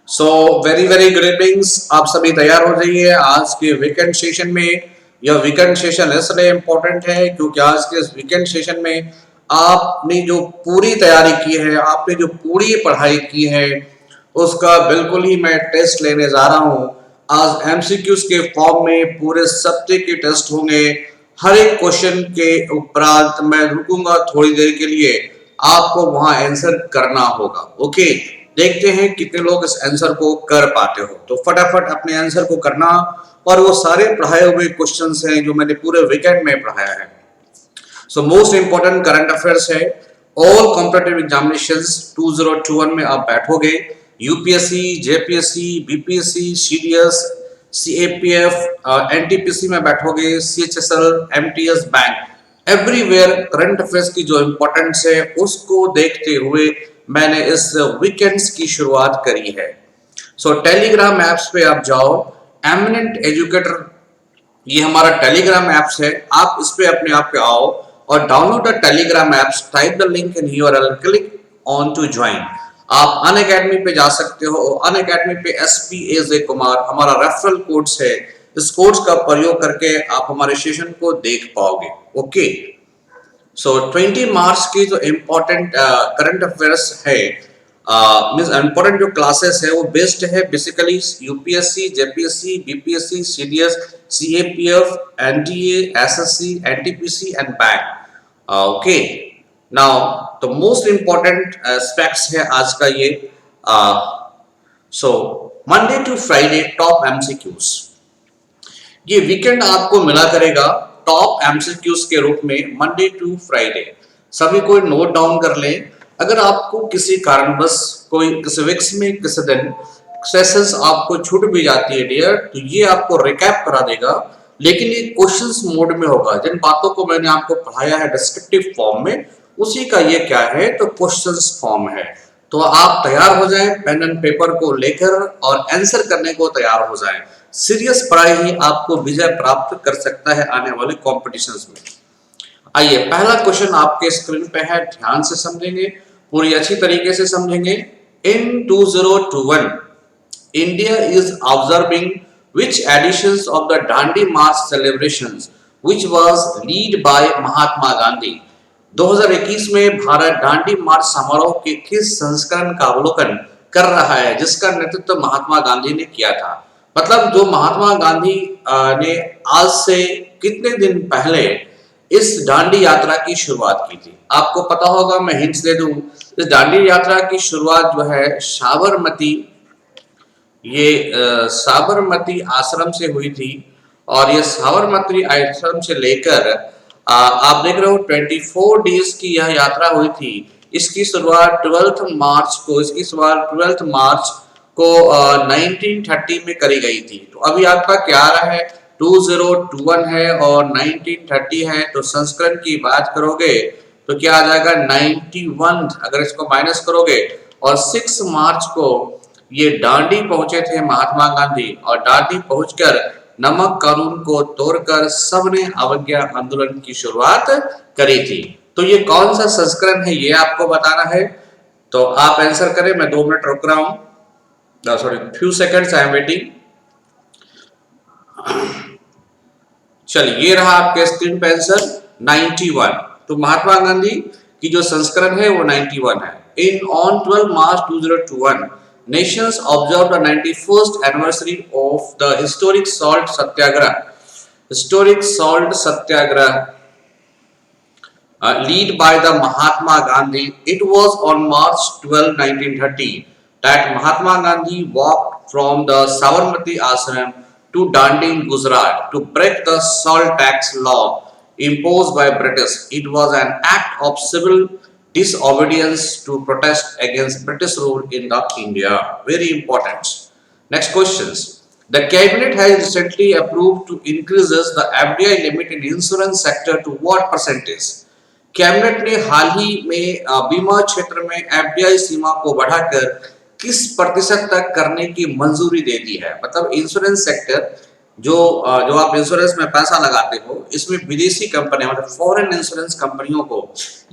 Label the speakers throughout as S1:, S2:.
S1: So very very good evenings. आप सभी तैयार हो जाइए आज के वीकेंड सेशन में। यह वीकेंड सेशन इसलिए इम्पोर्टेंट है क्योंकि आज के इस वीकेंड सेशन में आपने जो पूरी तैयारी की है, आपने जो पूरी पढ़ाई की है, उसका बिल्कुल ही मैं टेस्ट लेने जा रहा हूँ। आज एमसीक्यूज के फॉर्म में पूरे सब्जेक्ट के टेस्ट होंगे। हर एक क्वेश्चन के उपरांत मैं रुकूंगा थोड़ी देर के लिए, आपको वहां आंसर करना होगा। ओके, देखते हैं कितने लोग इस आंसर को कर पाते हो। तो फटाफट अपने आंसर को करना। और वो सारे पढ़ाए हुए क्वेश्चंस हैं जो मैंने पूरे वीकेंड में पढ़ाया है। So most important current affairs है। ऑल कॉम्पिटिटिव एग्जामिनेशंस 2021 में आप बैठोगे, UPSC, JPSC, BPSC, CDS, CAPF, NTPC में बैठोगे, CHSL, MTS, bank, everywhere current affairs की जो इंपॉर्टेंस है उसको देखते हुए मैंने इस वीकेंड्स की शुरुआत करी है। सो टेलीग्राम ऐप्स पे आप जाओ, एमिनेंट एजुकेटर, ये हमारा टेलीग्राम ऐप्स है। आप इस पे अपने आप पे आओ और download the Telegram apps, type the link in URL, click on to join. आप अनअकैडमी पे जा सकते हो। अनअकैडमी पे SPAJ कुमार हमारा रेफरल कोड्स है। इस कोड्स का प्रयोग करके आप हमारे सेशन को देख पाओगे। ओके, सो 20 मार्च की जो इम्पोर्टेंट करंट अफेयर्स है, मींस इम्पोर्टेंट जो क्लासेस है वो बेस्ड है basically UPSC, JPSC, BPSC, CDS, CAPF, NDA, SSC, NTPC and bank. Okay, now the most important aspects है आज का ये। So Monday to Friday top MCQs, ये वीकेंड आपको मिला करेगा टॉप एमसीक्यूज के रूप में मंडे टू फ्राइडे। सभी को नोट डाउन कर लें। अगर आपको किसी कारणवश कोई किसी वीक्स में किसी दिन सेशंस आपको छूट भी जाती है डियर, तो ये आपको रिकैप करा देगा, लेकिन ये क्वेश्चंस मोड में होगा। जिन बातों को मैंने आपको पढ़ाया है डिस्क्रिप्टिव फॉर्म में, उसी का ये क्या है, तो क्वेश्चंस फॉर्म है। तो आप तैयार हो जाएं, पेन एंड पेपर को लेकर और आंसर करने को तैयार हो जाएं। सीरियस पढ़ाई ही आपको विजय प्राप्त कर सकता है आने वाले कॉम्पिटिशन्स में। आइए, पहला क्वेश्चन आपके स्क्रीन पे है, ध्यान से समझेंगे, पूरी अच्छी तरीके से समझेंगे। इन 2021 India is observing which editions of the Dandi March celebrations which was led by Mahatma Gandhi. 2021 में भारत डांडी मार्च समारोह के किस संस्करण का अवलोकन कर रहा है जिसका नेतृत्व महात्मा गांधी ने किया था। मतलब जो महात्मा गांधी ने आज से कितने दिन पहले इस डांडी यात्रा की शुरुआत की थी। आपको पता होगा, मैं हिंट्स दे दूं, इस डांडी यात्रा की शुरुआत जो है साबरमती, ये साबरमती आश्रम से हुई थी। और ये साबरमती आश्रम से लेकर आप देख रहे हो 24 डेज की यह यात्रा हुई थी। इसकी शुरुआत 12 मार्च को 1930 में करी गई थी। तो अभी आपका क्या आ रहा है, 2021 है और 1930 है, तो संस्करण की बात करोगे तो क्या आ जाएगा 91। अगर इसको माइनस करोगे, और 6 मार्च को ये डांडी पहुंचे थे महात्मा गांधी, और डांडी पहुंचकर नमक कानून को तोड़कर सबने अवज्ञा आंदोलन की शुरुआत करी थी। तो ये कौन सा संस्करण है ये आपको बताना है। तो आप आंसर करें, मैं 2 मिनट रुक रहा हूं, sorry few seconds I am waiting. चलिए, ये रहा आपके स्क्रीन पे आंसर 91। तो महात्मा गांधी की जो संस्करण है वो 91 है। In on 12 March 2021 nations observed the 91st anniversary of the historic salt satyagrah led by the Mahatma Gandhi. It was on March 12, 1930 that Mahatma Gandhi walked from the Sabarmati ashram to Dandi in Gujarat to break the salt tax law imposed by British. It was an act of civil disobedience to protest against British rule in the India. Very important. Next questions. The cabinet has recently approved to increases the FDI limit in insurance sector to what percentage? Cabinet ने हाल ही में बीमा क्षेत्र में FDI सीमा को बढ़ाकर किस प्रतिशत तक करने की मंजूरी दे दी है। मतलब इंश्योरेंस सेक्टर जो आप इंश्योरेंस में पैसा लगाते हो, इसमें विदेशी कंपनियां मतलब फॉरेन इंश्योरेंस कंपनियों को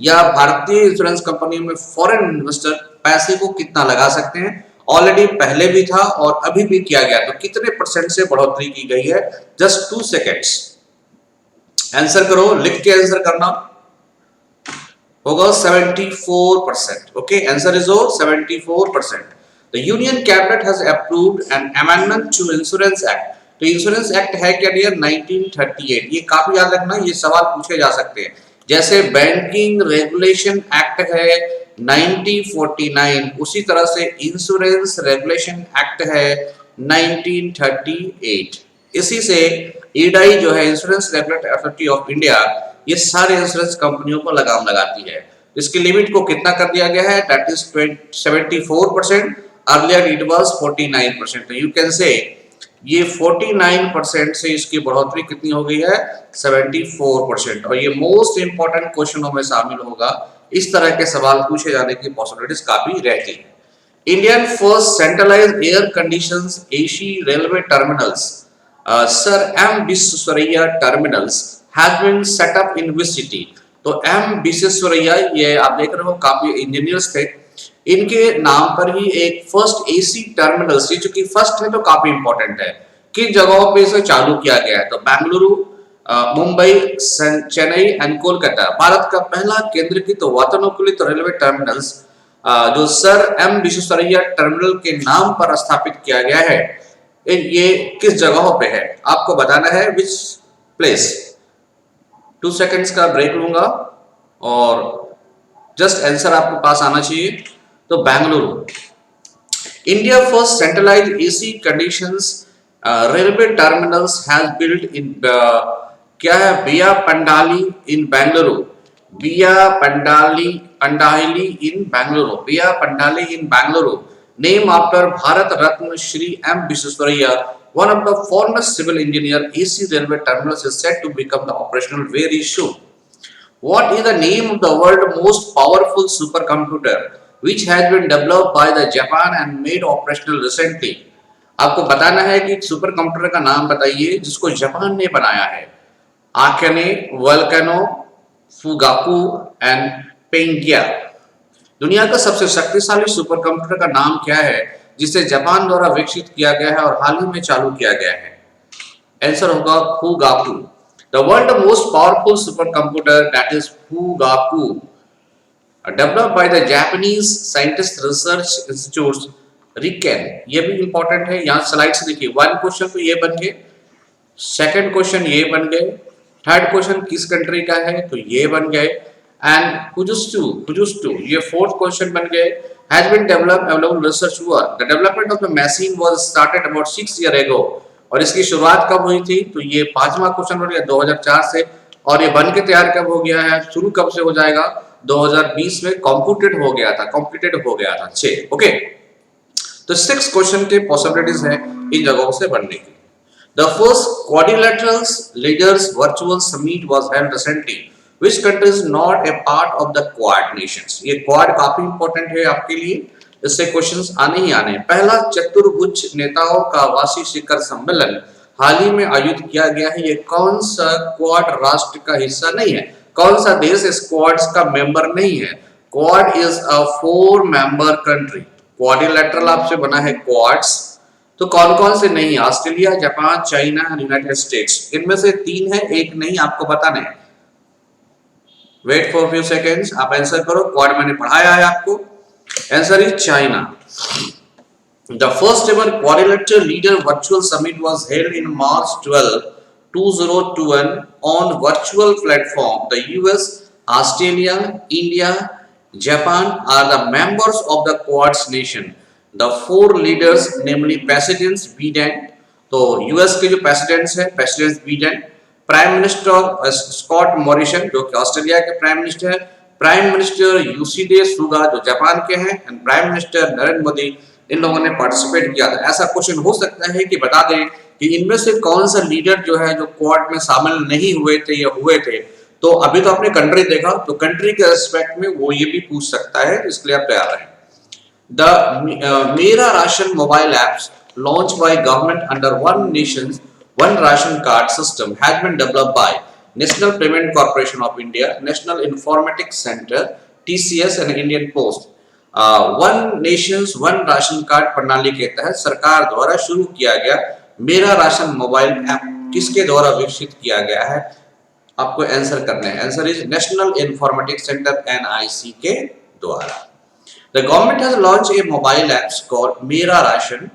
S1: या भारतीय इंश्योरेंस कंपनियों में फॉरेन इन्वेस्टर पैसे को कितना लगा सकते हैं, ऑलरेडी पहले भी था और अभी भी किया गया, तो कितने परसेंट से बढ़ोतरी की गई है? जस्ट 2 सेकेंड्स आंसर करो, लिख के आंसर करना होगा 74%। Okay, answer is 74%। The union cabinet has approved an amendment to insurance act. तो इंश्योरेंस एक्ट है क्या डियर? 1938। ये काफी याद रखना, ये सवाल पूछे जा सकते हैं। जैसे बैंकिंग रेगुलेशन एक्ट है 1949, उसी तरह से इंश्योरेंस रेगुलेशन एक्ट है 1938। इसी से ईडाई जो है, insurance regulatory authority of India, ये सारे इंश्योरेंस कंपनियों को लगाम लगाती है। इसकी लिमिट को कितना कर दिया गया है? That is 74%। Earlier it was 49%। तो यू कैन से ये 49% से इसकी बढ़ोतरी कितनी हो गई है? 74%। और ये मोस्ट इंपॉर्टेंट क्वेश्चनों में शामिल होगा। इस तरह के सवाल पूछे जाने की पॉसिबिलिटीज काफी रहती है। Indian first centralised air conditions AC railway terminals, sir M Visvesvaraya terminals has been set up in which city? तो एम विश्वेश्वरैया, ये आप देख रहे हो काफी इंजीनियर्स थे, इनके नाम पर ही एक फर्स्ट एसी टर्मिनल्स, ये चूंकि फर्स्ट है तो काफी इंपॉर्टेंट है, किन जगहों पे इसे चालू किया गया है? तो बेंगलुरु, मुंबई, चेन्नई एंड कोलकाता। भारत का पहला केंद्रीकृत वातानुकूलित रेलवे टर्मिनल्स जो सर एम विश्वेश्वरैया टर्मिनल के नाम पर स्थापित किया गया है, ये किस जगहों पे है? आपको बताना है विच प्लेस। 2 सेकंड्स का ब्रेक लूंगा और जस्ट आंसर आपके पास आना चाहिए। तो Bengaluru. India first centralised AC conditions railway terminals has built in क्या है? बिया पंडाली इन बेंगलुरु। बिया पंडाली इन बेंगलुरु। बिया पंडाली in Bengaluru, name after Bharat Ratna Shri M Visvesvaraya, one of the foremost civil engineer. AC railway terminals is set to become the operational very soon. What is the name of the world's most powerful supercomputer which has been developed by the Japan and made operational recently? आपको बताना है कि super computer का नाम बताइए जिसको Japan ने बनाया है। आकेने, वोल्केनो, फुगाकू एंड पेंगिया। दुनिया का सबसे शक्तिशाली सुपर कंप्यूटर का नाम क्या है जिसे जापान द्वारा विकसित किया गया है और हाल ही में चालू किया गया है? आंसर होगा Fugaku. The world most powerful super computer that is Fugaku, developed by the Japanese scientist research institute RIKEN. ये भी इंपॉर्टेंट है, यहाँ स्लाइड से देखिए। 1 क्वेश्चन तो ये बन गए, 2nd क्वेश्चन ये बन गए, 3rd क्वेश्चन किस कंट्री का है तो ये बन गए, एंड फुजुत्सु ये 4th क्वेश्चन बन गए। has been developed along research work. The development of the machine was started about 6 years ago. और इसकी शुरुआत कब हुई थी तो ये 5वां क्वेश्चन हो गया 2004 से। और ये बन के तैयार कब हो गया है, शुरू कब से हो जाएगा? 2020 में कंप्लीटेड हो गया था 6। ओके, तो 6 क्वेश्चन के पॉसिबिलिटीज है इन जगहों से बनने की। The first quadrilateral leaders virtual summit was held recently. Which country is not a part of the Quad nations? ये क्वाड काफी इंपॉर्टेंट है आपके लिए, इससे क्वेश्चंस आने ही आने। पहला चतुर्भुज नेताओं का वार्षिक शिखर सम्मेलन हाल ही में आयोजित किया गया है। ये कौन सा क्वाड राष्ट्र का हिस्सा नहीं है? कौन सा देश इस क्वाड्स का मेंबर नहीं है? Quad is a 4 member country. Quadrilateral आपसे बना है क्वाड्स, तो कौन कौन से नहीं? Australia, Japan, China, United states. इनमें से 3 है, एक नहीं, आपको बताना है। वेट फॉर फ्यू सेकेंड्स, आप आंसर करो। क्वाड मैंने पढ़ाया है आपको। Answer is China. The first ever quadrilateral leader virtual summit was held in March 12, 2021 on virtual platform. The US, Australia, India, Japan are the members of the Quad nation. The 4 leaders, namely President Biden, तो US के जो presidents हैं, president Biden, prime minister Scott Morrison जो कि Australia के prime minister है, prime minister Yoshihide Suga जो Japan के हैं, and prime minister Narendra Modi, इन लोगों ने पार्टिसिपेट किया था। ऐसा क्वेश्चन हो सकता है कि बता दें कि इनमें से कौन सा लीडर जो है जो क्वाड में शामिल नहीं हुए थे या हुए थे। तो अभी तो आपने कंट्री देखा, तो कंट्री के रिस्पेक्ट में वो ये भी पूछ सकता है, इसलिए आप तैयार रहें। The Mera Ration mobile apps launched by government under One Nation One Ration Card system has been developed by National Payment Corporation of India, National Informatics Center (TCS) and Indian Post. One Nations one ration card प्रणाली के तहत सरकार द्वारा शुरू किया गया मेरा ration mobile app किसके द्वारा विकसित किया गया है? आपको आंसर करना है। Answer is national informatics centre NIC के द्वारा। The government has launch a mobile apps called Mera Ration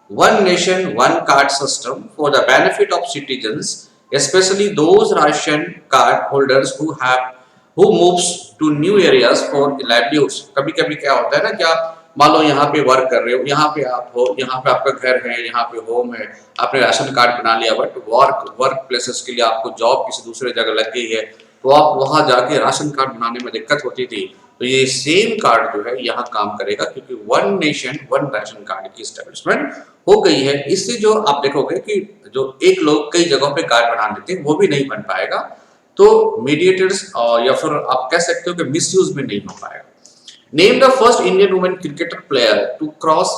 S1: one nation one card system for the benefit of citizens especially those ration card holders who moves to new areas for livelihoods। कभी कभी क्या होता है ना कि आप मान लो यहाँ पे वर्क कर रहे हो, यहाँ पे आप हो, यहाँ पे आपका घर है, यहाँ पे होम है, आपने राशन कार्ड बना लिया, बट वर्क प्लेसेस के लिए आपको जॉब किसी दूसरे जगह लग गई है, तो आप वहाँ जाके राशन कार्ड बनाने में दिक्कत होती थी, तो ये सेम कार्ड जो है यहाँ काम करेगा, क्योंकि one nation one ration card की स्टैब्लिशमेंट हो गई है। इससे जो आप देखोगे कि जो एक लोग कई जगहों पे कार्ड बना देते हैं वो भी नहीं बन पाएगा, तो मीडिएटर्स या फिर आप कह सकते हो कि मिसयूज भी नहीं हो पाएगा। Name the first Indian women cricketer player to cross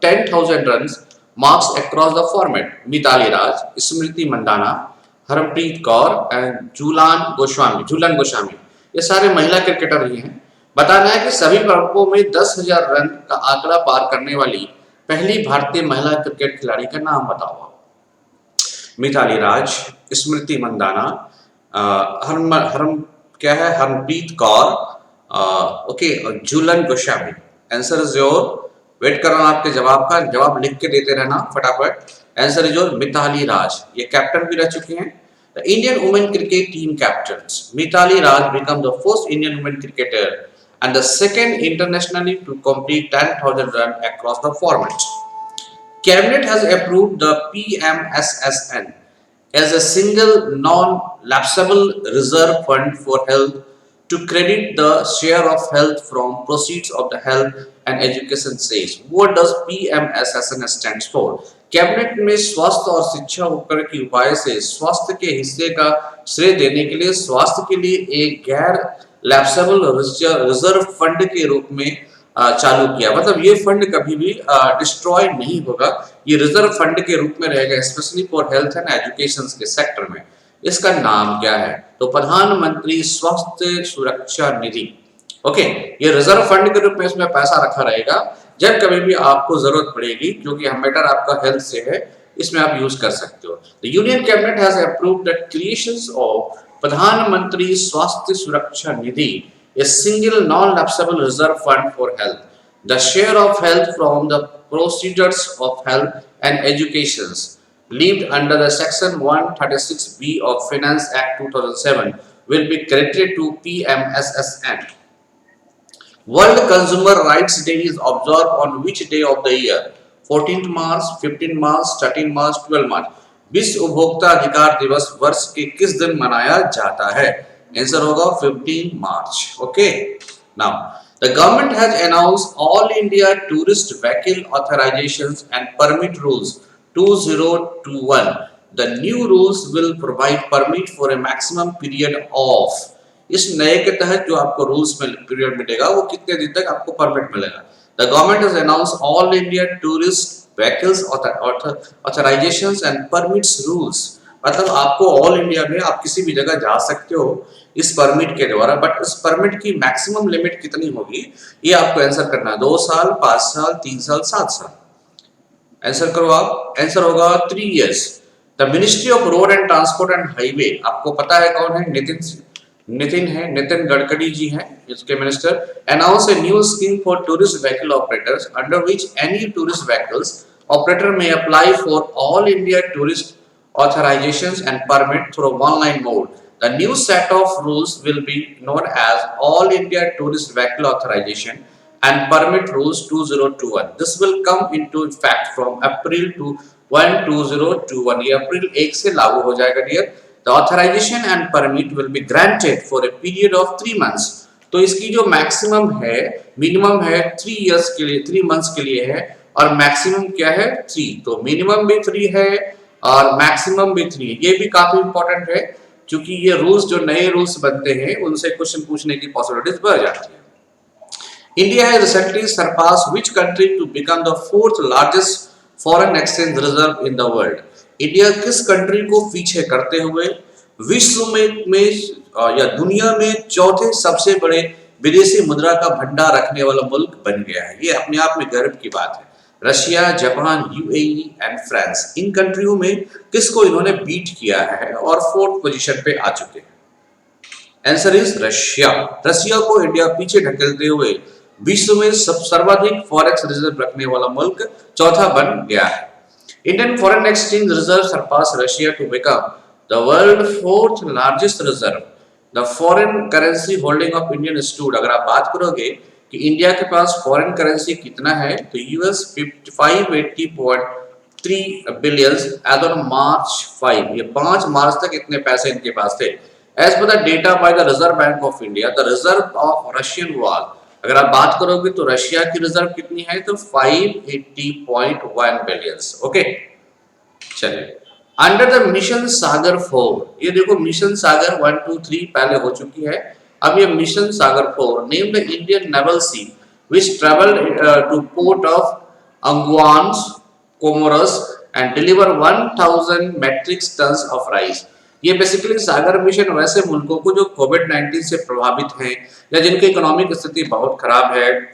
S1: 10,000 runs marks across the format. Mithali Raj, Smriti Mandhana, Harmanpreet Kaur and Jhulan Goswami, ये सारे महिला क्रिकेटर ही हैं। बताना है कि सभी वर्गों में 10,000 रन का आंकड़ा पार करने वाली पहली भारतीय महिला क्रिकेट खिलाड़ी का नाम बताओ। Mithali Raj, Smriti Mandhana, Harmanpreet Kaur, okay, Jhulan Goswami. Answer is your, wait कर रहा हूं आपके जवाब का, जवाब लिख के देते रहना फटाफट। Answer is your Mithali Raj, ये कैप्टन भी रह चुकी हैं। The Indian women cricket team captains Mithali Raj become the first Indian women cricketer and the second internationally to complete 10,000 run across the formats. Cabinet has approved the PMSSN as a single non-lapsable reserve fund for health to credit the share of health from proceeds of the health and education says. What does PMSSN stands for? Cabinet में स्वास्थ्य और शिक्षा उपकर के उपाय से स्वास्थ्य के हिस्से का श्रेय देने के लिए स्वास्थ्य के लिए एक गैर लैप्सेबल रिजर्व फंड के रूप में चालू किया। मतलब ये फंड कभी भी डिस्ट्रॉय नहीं होगा, ये रिजर्व फंड के रूप में रहेगा, specially for health and education के सेक्टर में। इसका नाम क्या है? तो प्रधानमंत्री स्वास्थ्य सुरक्षा निधि। ओके, ये रिजर्व फंड के रूप में इसमें पैसा रखा रहेगा, जब कभी भी आपको जरूरत पड़ेगी, क्योंकि मैटर आपका हेल्थ से है, इसमें आप यूज कर सकते हो। The union cabinet has approved the creation of प्रधानमंत्री स्वास्थ्य सुरक्षा निधि, a single non-lapsable reserve fund for health. The share of health from the proceeds of health and education levied under the Section 136B of Finance Act 2007 will be credited to PMSSN. World Consumer Rights Day is observed on which day of the year? 14th March, 15th March, 13th March, 12th March. विश्व उपभोक्ता अधिकार दिवस वर्ष के किस दिन मनाया जाता है? आंसर होगा 15 मार्च। Okay, now the government has announced all India tourist vehicle authorisations and permit rules 2021। The new rules will provide permit for a maximum period of. इस नए के तहत जो आपको रूल्स में पीरियड मिलेगा वो कितने दिन तक आपको परमिट मिलेगा? The government has announced all India tourist vehicles authorisations and permits rules. मतलब आपको ऑल इंडिया में आप किसी भी जगह जा सकते हो इस परमिट के द्वारा, बट इस परमिट की मैक्सिमम लिमिट कितनी होगी ये आपको आंसर करना है। 2 साल, 5 साल, 3 साल, 7 साल। आंसर करो आप, आंसर होगा 3 years. The ministry of road and transport and highway, आपको पता है कौन है? नितिन गडकरी जी हैं इसके minister. Announce a new scheme for tourist vehicle operators under which any tourist vehicles operator may apply for all India tourist authorizations and permit through online mode. The new set of rules will be known as All India Tourist Vehicle Authorization and Permit Rules 2021. This will come into effect from April 1, 2021. ये अप्रैल 1 से लागू हो जाएगा dear. The authorization and permit will be granted for a period of 3 months. तो इसकी जो maximum है, minimum है 3 इयर्स के लिए, 3 मंथ्स के लिए है, और मैक्सिमम क्या है? 3। तो मिनिमम भी 3 है और मैक्सिमम भी 3 है। ये भी काफी इंपॉर्टेंट है, क्योंकि ये रूल्स, जो नए रूल्स बनते हैं उनसे क्वेश्चन पूछने की पॉसिबिलिटीज बढ़ जाती है। India has recently surpass which country to become the 4th largest foreign exchange reserve in the world? India किस कंट्री को पीछे करते हुए विश्व में या दुनिया में चौथे सबसे बड़े विदेशी मुद्रा का भंडार रखने वाला मुल्क बन गया है। ये अपने आप में गर्व की बात है। Russia, Japan, UAE and France, इन कंट्रियों में किसको इन्होंने बीट किया है और 4th पोजीशन पे आ चुके हैं। Answer is Russia. रशिया को इंडिया पीछे ढकेलते हुए विश्व में सर्वाधिक फॉरेक्स रिजर्व रखने वाला मुल्क चौथा बन गया है। Indian foreign exchange reserve surpass Russia to become the world 4th largest reserve. The foreign currency holding of Indian stood, अगर आप बात करोगे कि इंडिया के पास फॉरेन करेंसी कितना है, तो US 580.3 billion as on March 5। ये 5 मार्च तक इतने पैसे इनके पास थे। As per the data by the reserve bank of India, the reserve of Russian was, अगर आप बात करोगे तो रशिया की रिजर्व कितनी है, तो 580.1 बिलियन। ओके, चलिए अंडर द मिशन सागर 4, ये देखो मिशन सागर 1 2 3 पहले हो चुकी है, अब ये mission Sagar 4 name the Indian naval sea which travelled to port of Anjouan Comoros and deliver 1000 metric tonnes of rice. ये बेसिकली सागर मिशन वैसे मुल्कों को जो कोविड-19 से प्रभावित हैं या जिनकी इकोनॉमिक स्थिति बहुत खराब है,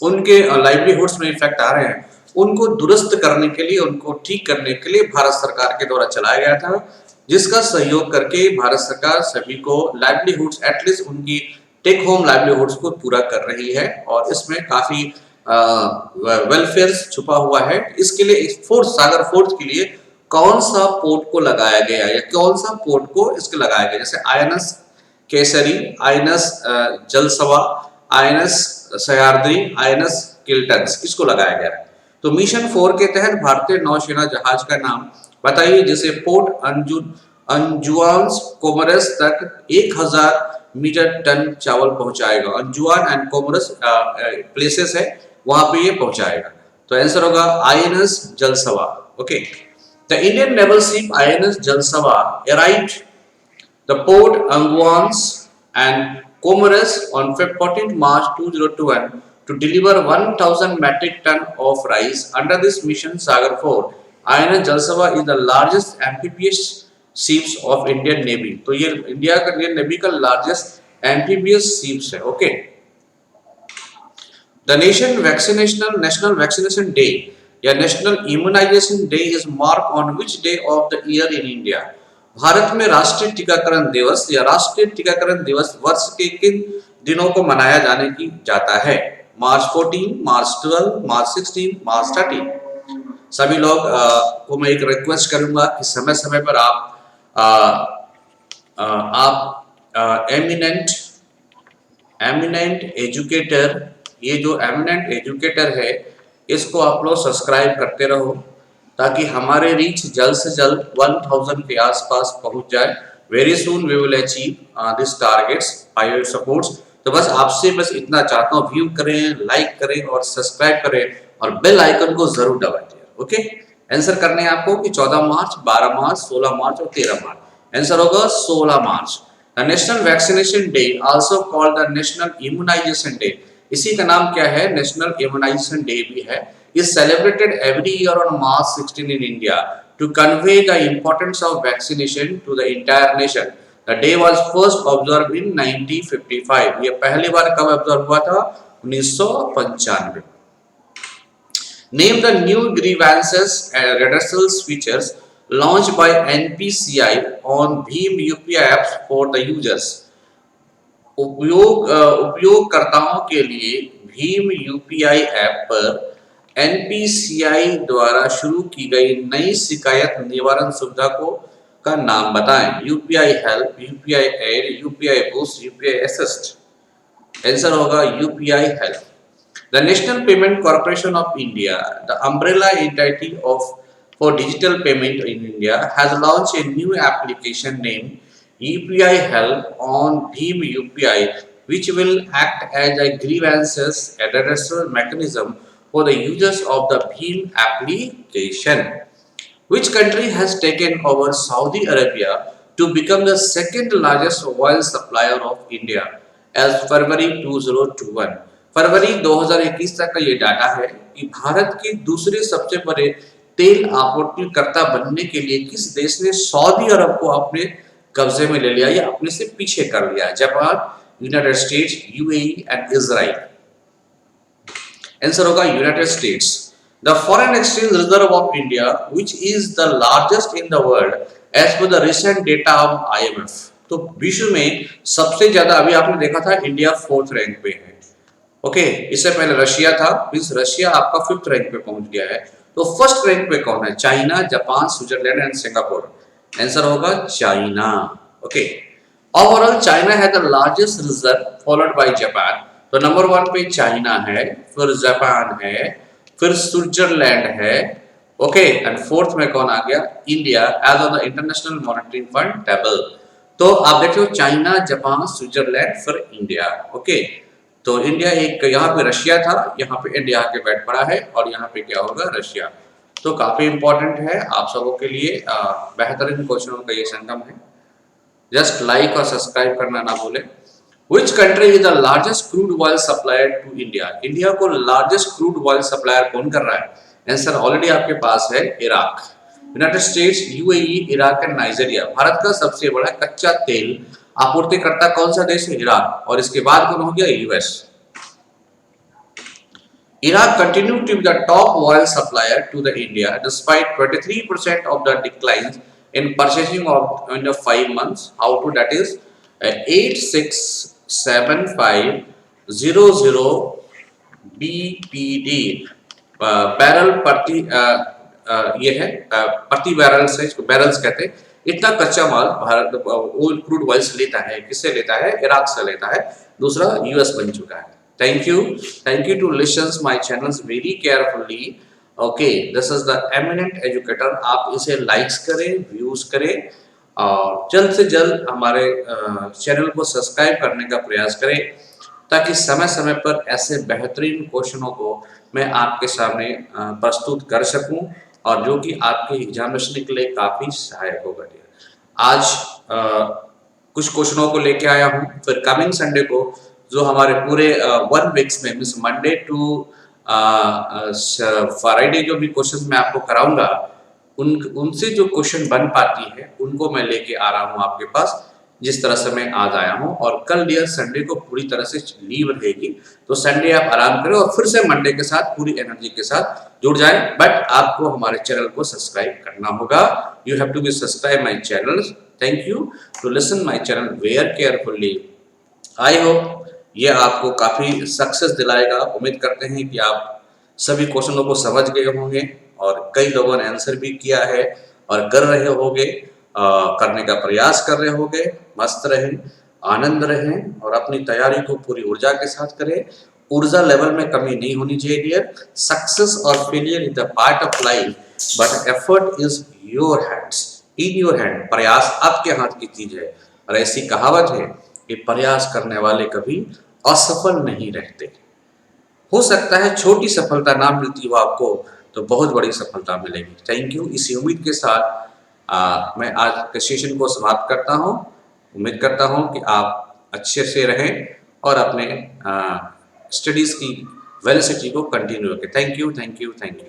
S1: उनके लाइवलीहुड्स में इफेक्ट आ रहे हैं, उनको दुरुस्त करने के लिए, उनको ठीक करने के लिए भारत सरकार के द्वारा चलाया गया था, जिसका सहयोग करके भारत सरकार सभी को लाइवलीहुड्स, एटलीस्ट उनकी टेक होम लाइवलीहुड्स को पूरा कर रही है और इसमें काफी वेलफेयर छुपा हुआ है। इसके लिए इस फोर्स सागर फोर्स के लिए कौन सा पोर्ट को लगाया गया या कौन सा पोर्ट को इसके लगाया गया, जैसे INS Kesari, INS Jalashwa, INS Sahyadri, INS Kiltan, किसको लगाया गया है। तो मिशन 4 के तहत भारतीय नौसेना जहाज का नाम बताइए जिसे पोर्ट अंजुआन कोमोरस तक 1000 मीटर टन चावल पहुंचाएगा। अंजुआन एंड कोमोरस प्लेसेस है, वहां पे ये पहुंचाएगा। तो आंसर होगा INS Jalashwa. Okay, the Indian naval ship INS Jalashwa arrived the port Anjouan and Comoros on 14 March 2021 to deliver 1000 metric ton of rice. Under this mission, Sagar 4, INS Jalsava is the largest amphibious ships of Indian Navy. तो ये India का navy का largest amphibious ships है। Okay, The National Vaccination Day या National Immunization Day is marked on which day of the year in India? Bharat में राष्ट्रीय टीकाकरण दिवस या राष्ट्रीय टीकाकरण दिवस वर्ष के किन दिनों को मनाया जाने की जाता है? मार्च 14, मार्च 12, मार्च 16, मार्च 13। सभी लोग को मैं एक रिक्वेस्ट करूंगा कि समय समय पर आप एमिनेंट एजुकेटर, ये जो एमिनेंट एजुकेटर है, इसको आप लोग सब्सक्राइब करते रहो ताकि हमारे रीच जल्द से जल्द 1000 के आसपास पहुंच जाए। Very soon we will achieve this targets by your supports. तो बस आपसे बस इतना चाहता हूँ, व्यू करें, लाइक करें और सब्सक्राइब करें और बेल आइकन को जरूर दबाइए। ओके, आंसर करने हैं आपको कि 14 मार्च, 12 मार्च, 16 मार्च और 13 मार्च। आंसर होगा 16 मार्च। The national vaccination day also called the national immunisation day, इसी का नाम क्या है, नेशनल इम्यूनाइजेशन डे भी है, is celebrated every year on March 16 in India to convey the importance of vaccination to the entire nation. The day was first observed in 1955. ये पहली बार कब ऑब्जर्व हुआ था? 1995। Name the new grievances and redressal features launched by NPCI on Bheem UPI apps for the users. उपयोगकर्ताओं के लिए Bhim UPI app पर NPCI द्वारा शुरू की गई नई शिकायत निवारण सुविधा को का नाम बताएं। UPI help, UPI aid, UPI boost, UPI assist. Answer होगा UPI help. The national payment corporation of India, the umbrella entity of for digital payment in India, has launched a new application named UPI Help on Bheem UPI, which will act as a grievances redressal mechanism for the users of the Bheem application. Which country has taken over Saudi Arabia to become the second largest oil supplier of India as February 2021? फरवरी 2021 तक का ये data है कि भारत के दूसरे सबसे बड़े तेल आपूर्तिकर्ता बनने के लिए किस देश ने सऊदी अरब को अपने कब्जे में ले लिया या अपने से पीछे कर लिया? Japan, United States, UAE and Israel. Answer होगा United States. The foreign exchange reserve of India which is the largest in the world as per the recent data of IMF. तो विश्व में सबसे ज्यादा, अभी आपने देखा था इंडिया 4th रैंक पे है, ओके, इससे पहले रशिया था, मींस रशिया आपका 5th रैंक पे पहुंच गया है। तो फर्स्ट रैंक पे कौन है? China, Japan, Switzerland and Singapore. Answer होगा चाइना। ओके, ओवरऑल चाइना है the largest reserve followed by Japan. तो नंबर 1 पे चाइना है, फिर जापान है, फिर स्विट्जरलैंड है, ओके, एंड 4th में कौन आ गया? India, as on the international monetary fund table. तो आप देखो चाइना, जापान, स्विट्जरलैंड, फिर इंडिया। ओके, तो इंडिया एक, यहाँ पे रशिया था, यहाँ पे इंडिया के बैठ पड़ा है, और यहाँ पे क्या होगा? रशिया। तो काफी इंपॉर्टेंट है आप सबों के लिए, बेहतरीन क्वेश्चनों का ये संगम है। जस्ट लाइक और सब्सक्राइब करना ना भूलें। Which country is the largest crude oil supplier to India? India को लार्जेस्ट क्रूड ऑयल सप्लायर कौन कर रहा है? आंसर ऑलरेडी आपके पास है, Iraq. United States, UAE, Iraq and Nigeria. Bharat का सबसे बड़ा कच्चा तेल आपूर्तिकर्ता कौन सा देश है? इराक। और इसके बाद कौन हो गया? US. Iraq continued to be the top oil supplier to the India despite 23% of the declines in purchasing of in the 5 months. How to? That is 867500 BPD barrel प्रति ये है प्रति बैरल से, बैरल्स कहते हैं, इतना कच्चा माल भारत क्रूड ऑयल से लेता है। किससे लेता है? इराक से लेता है। दूसरा यूएस बन चुका है। Thank you to listens my channels very carefully. Okay, this is the eminent educator. आप इसे लाइक्स करें, व्यूज करें, और जल्द से जल्द हमारे चैनल को सब्सक्राइब करने का प्रयास करें, ताकि समय समय पर ऐसे बेहतरीन क्वेश्चनों को मैं आपके सामने प्रस्तुत कर सकूं, और जो कि आपके एग्जामिनेशन के लिए काफी सहायक होगा। आज कुछ क्वेश्चनों को लेके आया हूं, फिर कमिंग संडे को जो हमारे पूरे 1 वीक्स में, मीन्स मंडे टू फ्राइडे जो भी क्वेश्चन मैं आपको कराऊंगा, उनसे जो क्वेश्चन बन पाती है उनको मैं लेके आ रहा हूं आपके पास, जिस तरह से मैं आज आया हूं। और कल डियर संडे को पूरी तरह से लीव रहेगी, तो संडे आप आराम करें और फिर से मंडे के साथ पूरी एनर्जी के साथ जुड़ जाएं। बट आपको हमारे चैनल को सब्सक्राइब करना होगा। You have to be subscribe my channel. Thank you to listen my channel very carefully. I hope ये आपको काफ़ी सक्सेस दिलाएगा। उम्मीद करते हैं कि आप सभी क्वेश्चनों को समझ गए होंगे, और कई लोगों ने आंसर भी किया है और कर रहे होंगे, करने का प्रयास कर रहे होंगे। मस्त रहें, आनंद रहें, और अपनी तैयारी को पूरी ऊर्जा के साथ करें। ऊर्जा लेवल में कमी नहीं होनी चाहिए डियर। सक्सेस और failure is the part of life, but effort is your hands, in your hand. प्रयास आपके हाथ की चीज है, और ऐसी कहावत है कि प्रयास करने वाले कभी असफल नहीं रहते। हो सकता है छोटी सफलता ना मिलती हो आपको, तो बहुत बड़ी सफलता मिलेगी। Thank you. इसी उम्मीद के साथ मैं आज के सेशन को समाप्त करता हूं। उम्मीद करता हूं कि आप अच्छे से रहें और अपने स्टडीज की वेलोसिटी को कंटिन्यू रखें। Thank you, thank you, thank you.